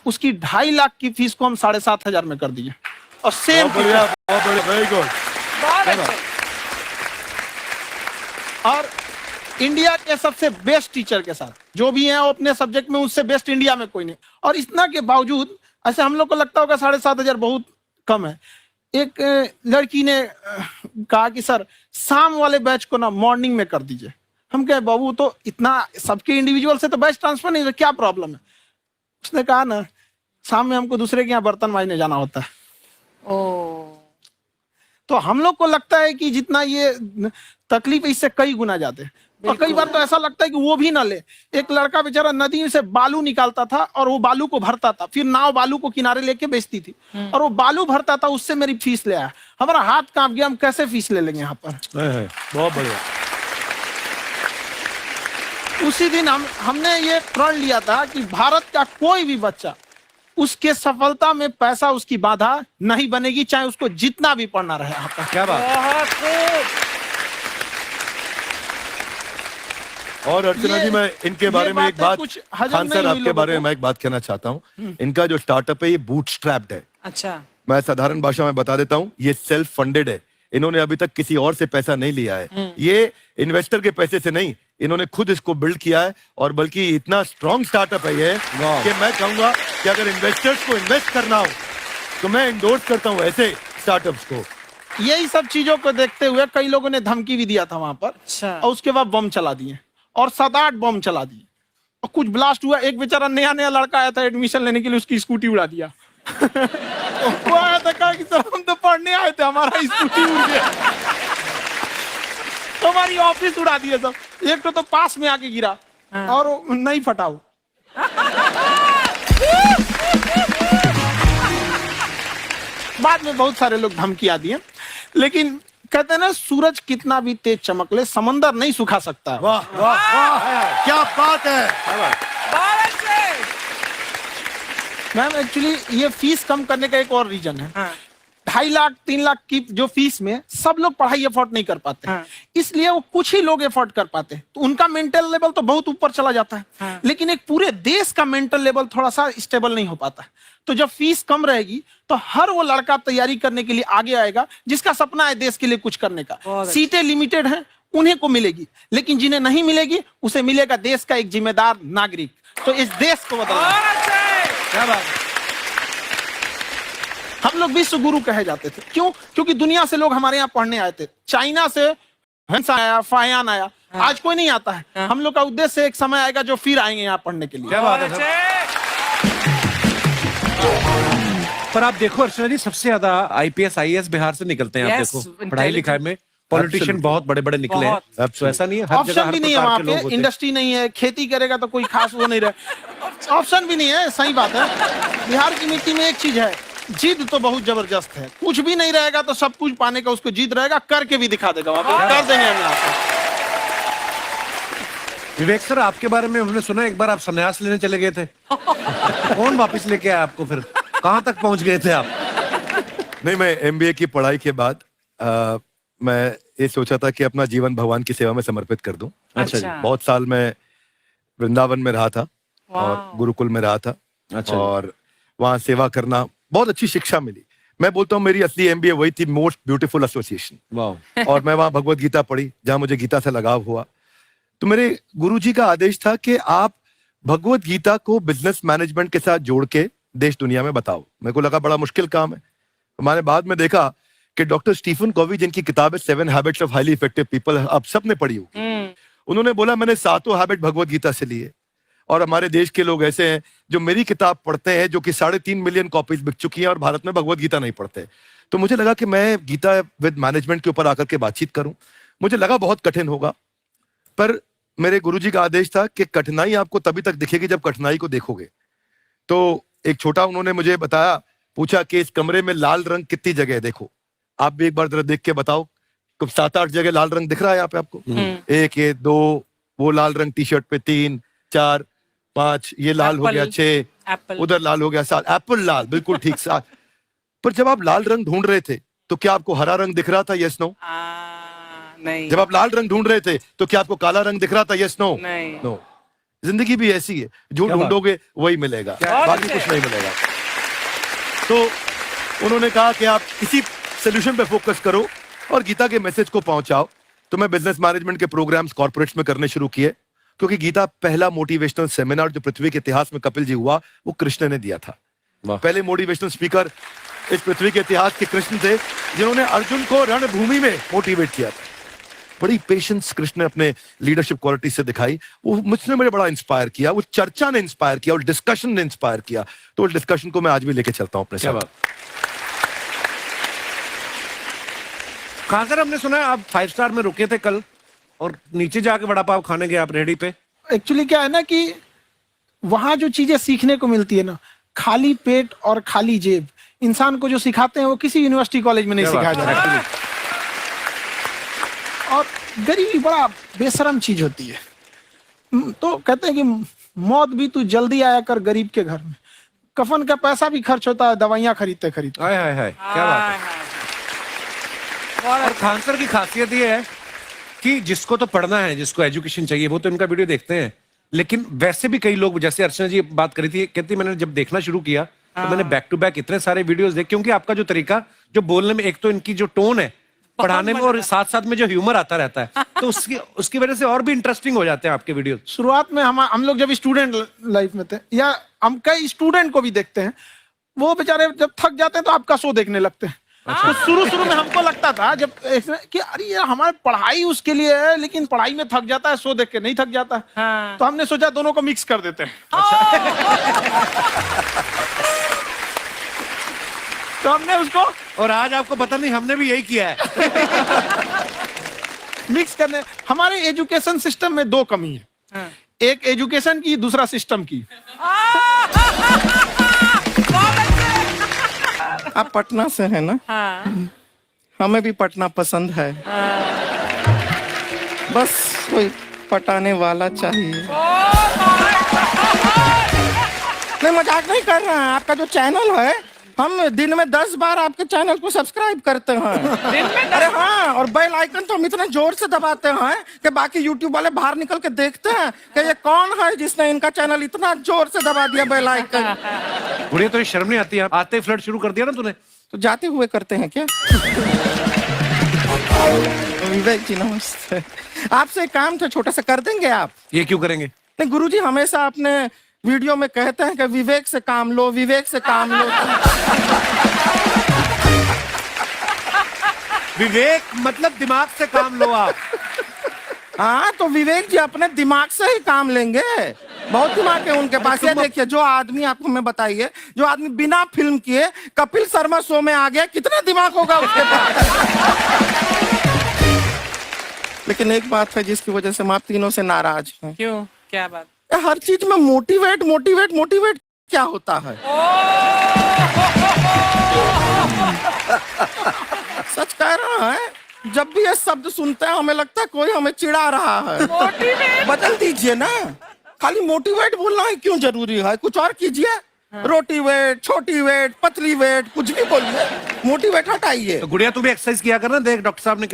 उसकी 2.5 लाख की फीस को हम 7,500 में कर दिए। और सेम बहुत बढ़िया, वेरी गुड। बहुत अच्छे। और इंडिया के सबसे बेस्ट टीचर के साथ जो भी हैं वो अपने सब्जेक्ट में उससे बेस्ट इंडिया में कोई नहीं। और इतना के बावजूद ऐसे हम लोग को लगता होगा 7,500 बहुत कम है। एक लड़की ने कहा कि सर शाम वाले बैच को ना मॉर्निंग में कर दीजिए। हम कहे बाबू तो इतना सबके इंडिविजुअल से तो बैच ट्रांसफर नहीं, क्या प्रॉब्लम है? उसने कहा ना शाम में हमको दूसरे के यहाँ बर्तन मांजने जाना होता है। तो हम लोग को लगता है कि जितना ये तकलीफ इससे कई गुना ज्यादा है। और कई बार तो ऐसा लगता है कि वो भी ना ले। एक लड़का बेचारा नदी से बालू निकालता था और वो बालू को भरता था, फिर नाव बालू को किनारे लेके बेचती थी और वो बालू भरता था, उससे मेरी फीस ले आया। हमारा हाथ कांप गया, हम कैसे फीस ले लेंगे यहाँ पर। बहुत बढ़िया। उसी दिन हमने ये प्रण लिया था कि भारत का कोई भी बच्चा उसके सफलता में पैसा उसकी बाधा नहीं बनेगी, चाहे उसको जितना भी पढ़ना रहे यहाँ पर। क्या बात। और अर्चना जी मैं इनके बारे में एक बात, खान सर आपके बारे में मैं एक बात कहना चाहता हूँ। इनका जो स्टार्टअप है ये बूटस्ट्रैप्ड है। अच्छा। मैं साधारण भाषा में बता देता हूँ, ये सेल्फ फंडेड है। इन्होंने अभी तक किसी और से पैसा नहीं लिया है। ये इन्वेस्टर के पैसे से नहीं, इन्होंने खुद इसको बिल्ड किया है। और बल्कि इतना स्ट्रॉन्ग स्टार्टअप है ये कि मैं कहूंगा कि अगर इन्वेस्टर्स को इन्वेस्ट करना हो तो मैं इंडोर्स करता हूँ ऐसे स्टार्टअप्स को। यही सब चीजों को देखते हुए कई लोगों ने धमकी भी दिया था वहां पर। अच्छा। और उसके बाद बम चला दिए और 7-8 बम चला दिए और कुछ ब्लास्ट हुआ। एक बेचारा नया लड़का आया था एडमिशन लेने के लिए, उसकी स्कूटी उड़ा दिया। वो आया था, कहा कि सर हम तो पढ़ने आए थे, हमारा स्कूटी उड़ गया। तो हमारी ऑफिस उड़ा दिए सब। एक तो पास में आके गिरा और नहीं फटा वो। बाद में बहुत सारे लोग धमकियां दिए, लेकिन कहते हैं ना सूरज कितना भी तेज चमक ले समंदर नहीं सुखा सकता। वाह वाह वाह, क्या बात है। मैम एक्चुअली ये फीस कम करने का एक और रीजन है। 2.5 लाख 3 लाख की जो फीस में सब लोग पढ़ाई एफोर्ड नहीं कर पाते। इसलिए वो कुछ ही लोग एफोर्ड कर पाते, तो उनका मेंटल लेवल तो बहुत ऊपर चला जाता है। लेकिन एक पूरे देश का मेंटल लेवल थोड़ा सा स्टेबल नहीं हो पाता। तो जब फीस कम रहेगी तो हर वो लड़का तैयारी करने के लिए आगे आएगा जिसका सपना है देश के लिए कुछ करने का। सीटें लिमिटेड हैं, उन्हें को मिलेगी, लेकिन जिन्हें नहीं मिलेगी उसे मिलेगा देश का एक जिम्मेदार नागरिक। तो इस देश को बदलना। क्या बात है। हम लोग विश्व गुरु कहे जाते थे, क्यों? क्योंकि दुनिया से लोग हमारे यहाँ पढ़ने आए थे। चाइना से हंस आया, फायान आया, आज कोई नहीं आता है। हम लोग का उद्देश्य एक समय आएगा जो फिर आएंगे यहाँ पढ़ने के लिए। क्या बात है। पर आप देखो अर्चना जी, सबसे ज्यादा आईपीएस आईएएस बिहार से निकलते हैं। आप देखो पढ़ाई लिखाई में पॉलिटिशियन बहुत बड़े बड़े निकले हैं। तो ऐसा नहीं है, हर जगह ऑप्शन भी नहीं है वहाँ पे, इंडस्ट्री नहीं है, खेती करेगा तो कोई खास वो नहीं रहे। ऑप्शन भी नहीं है, सही बात है। बिहार की मिट्टी में एक चीज है, जिद तो बहुत जबरदस्त है। कुछ भी नहीं रहेगा तो सब कुछ पाने का उसको जिद रहेगा, करके भी दिखा देगा। वहाँ पे कर देंगे हम यहाँ पे। विवेक सर, आपके बारे में हमने सुना एक बार आप संन्यास लेने चले गए थे। कौन वापस लेके आया आपको? फिर कहाँ तक पहुंच गए थे आप? नहीं, मैं एमबीए की पढ़ाई के बाद मैं ये सोचा था कि अपना जीवन भगवान की सेवा में समर्पित कर दूं। अच्छा जी। बहुत साल मैं वृंदावन में रहा था और गुरुकुल में रहा था। अच्छा। और वहाँ सेवा करना, बहुत अच्छी शिक्षा मिली। मैं बोलता हूँ मेरी असली एमबीए वही थी, मोस्ट ब्यूटीफुल एसोसिएशन। वाह। और मैं वहाँ भगवत गीता पढ़ी, जहाँ मुझे गीता से लगाव हुआ। तो मेरे गुरुजी का आदेश था कि आप भगवत गीता को बिजनेस मैनेजमेंट के साथ जोड़ के देश दुनिया में बताओ। मेरे को लगा बड़ा मुश्किल काम है। मैंने बाद में देखा कि डॉक्टर स्टीफन कॉवी, जिनकी किताब है 7 habits of highly effective people, आप सबने पढ़ी होगी, उन्होंने बोला मैंने 7 हैबिट भगवत गीता से लिए। और हमारे देश के लोग ऐसे हैं जो मेरी किताब पढ़ते हैं, जो कि 3.5 मिलियन कॉपीज बिक चुकी हैं, और भारत में भगवत गीता नहीं पढ़ते। तो मुझे लगा कि मैं गीता विद मैनेजमेंट के ऊपर आकर के बातचीत करूं। मुझे लगा बहुत कठिन होगा, पर मेरे गुरुजी का आदेश था कि कठिनाई आपको तभी तक दिखेगी जब कठिनाई को देखोगे। तो एक छोटा उन्होंने मुझे बताया, पूछा कि इस कमरे में लाल रंग कितनी जगह है, देखो आप भी एक बार जरा देख के बताओ। 7-8 जगह लाल रंग दिख रहा है यहाँ पे आपको? 1 ये 2, वो लाल रंग टी शर्ट पे 3 4 5, ये लाल हो गया 6, उधर लाल हो गया 7, एप्पल लाल, बिल्कुल ठीक 7। पर जब आप लाल रंग ढूंढ रहे थे तो क्या आपको हरा रंग दिख रहा था? Yes no? नहीं। जब आप लाल रंग ढूंढ रहे थे तो क्या आपको काला रंग दिख रहा था? Yes no? नहीं। नो। जिंदगी भी ऐसी है, जो क्या बात? ढूंढोगे वही मिलेगा, बाकी कुछ नहीं मिलेगा। तो उन्होंने कहा कि आप इसी सोल्यूशन पे फोकस करो और गीता के मैसेज को पहुंचाओ। तो मैं बिजनेस मैनेजमेंट के प्रोग्राम्स कॉर्पोरेट्स में करने शुरू किए, क्योंकि गीता पहला मोटिवेशनल सेमिनार जो पृथ्वी के इतिहास में कपिल जी हुआ, वो कृष्ण ने दिया था। पहले मोटिवेशनल स्पीकर इस पृथ्वी के इतिहास के कृष्ण थे, जिन्होंने अर्जुन को रणभूमि में मोटिवेट किया था। बड़ी पेशेंस कृष्ण ने अपने लीडरशिप क्वालिटी से दिखाई, वो मुझसे मुझे बड़ा इंस्पायर किया, वो चर्चा ने इंस्पायर किया, और डिस्कशन ने इंस्पायर किया। तो उस डिस्कशन को मैं आज भी लेके चलता हूं अपने साथ। कहाँ सर, हमने सुना है आप 5 स्टार में रुके थे कल और नीचे जाके वड़ा पाव खाने गए आप रेहड़ी पे। एक्चुअली क्या है ना कि वहां जो चीजें सीखने को मिलती है ना, खाली पेट और खाली जेब इंसान को जो सिखाते हैं वो किसी यूनिवर्सिटी कॉलेज में नहीं सिखाया जाता। और गरीबी बड़ा बेशरम चीज होती है। तो कहते हैं कि मौत भी तू जल्दी आया कर गरीब के घर में, कफन का पैसा भी खर्च होता है दवाइयां खरीदते खरीदते। हाय हाय हाय, क्या बात है। और खान सर की खासियत ये है कि जिसको तो पढ़ना है, जिसको एजुकेशन चाहिए, वो तो इनका वीडियो देखते हैं, लेकिन वैसे भी कई लोग, जैसे अर्चना जी बात करी थी, कहती मैंने जब देखना शुरू किया तो मैंने बैक टू बैक इतने सारे वीडियोस देखे, क्योंकि आपका जो तरीका जो बोलने में, एक तो इनकी जो टोन है पढ़ाने में, और साथ साथ में जो ह्यूमर आता रहता है, तो उसकी वजह से और भी इंटरेस्टिंग हो जाते हैं आपके वीडियो। शुरुआत में हम लोग जब स्टूडेंट लाइफ में थे, या हम कई स्टूडेंट को भी देखते हैं, वो बेचारे जब थक जाते हैं तो आपका शो देखने लगते हैं। तो शुरू में हमको लगता था जब कि अरे यार हमारी पढ़ाई उसके लिए है, लेकिन पढ़ाई में थक जाता है, शो देख के नहीं थक जाता। हाँ। तो हमने सोचा दोनों को मिक्स कर देते हैं। तो हमने उसको, और आज आपको पता नहीं हमने भी यही किया है। मिक्स करने। हमारे एजुकेशन सिस्टम में 2 कमी है। हाँ। एक एजुकेशन की, दूसरा सिस्टम की। आप पटना से है ना? हाँ। हमें भी पटना पसंद है। हाँ। बस कोई पटाने वाला चाहिए। नहीं, मजाक नहीं कर रहे हैं। आपका जो चैनल है, हम दिन में 10 बार आपके चैनल को सब्सक्राइब करते हैं। अरे हाँ, और बेल आइकन तो हम इतना जोर से दबाते हैं कि बाकी यूट्यूब वाले बाहर निकल के देखते हैं कि ये कौन है जिसने इनका चैनल इतना जोर से दबा दिया बेल आइकन। बुढ़िया, तो शर्म नहीं आती है? आते ही फ्लर्ट शुरू कर दिया ना तूने। तो जाते हुए करते हैं क्या? विवेक जी नमस्ते। आपसे काम था छोटा सा, कर देंगे आप? ये क्यों करेंगे? नहीं, गुरुजी हमेशा अपने वीडियो में कहते हैं कि विवेक से काम लो, विवेक से काम लो। विवेक मतलब दिमाग से काम लो आप। हाँ, तो विवेक जी अपने दिमाग से ही काम लेंगे। बहुत दिमाग है उनके पास। ये देखिए, जो आदमी, आपको मैं बताइए, जो आदमी बिना फिल्म किए कपिल शर्मा शो में आ गया, कितना दिमाग होगा उसके पास। लेकिन एक बात है जिसकी वजह से हम आप तीनों से नाराज हैं। क्यों? क्या बात? हर चीज में मोटिवेट मोटिवेट मोटिवेट क्या होता है? सच कह रहा है, जब भी ये शब्द सुनते हैं हमें लगता है कोई हमें चिढ़ा रहा है। मोटिवेट बदल दीजिए ना, खाली मोटिवेट बोलना ही क्यों जरूरी है? कुछ और कीजिए। रोटी वेट, छोटी वेट, पतली वेट, कुछ भी बोलिए, मोटिवेट हटाइए। तो गुड़िया, तू भी एक्सरसाइज किया कर ना, देख डॉक्टर साहब ने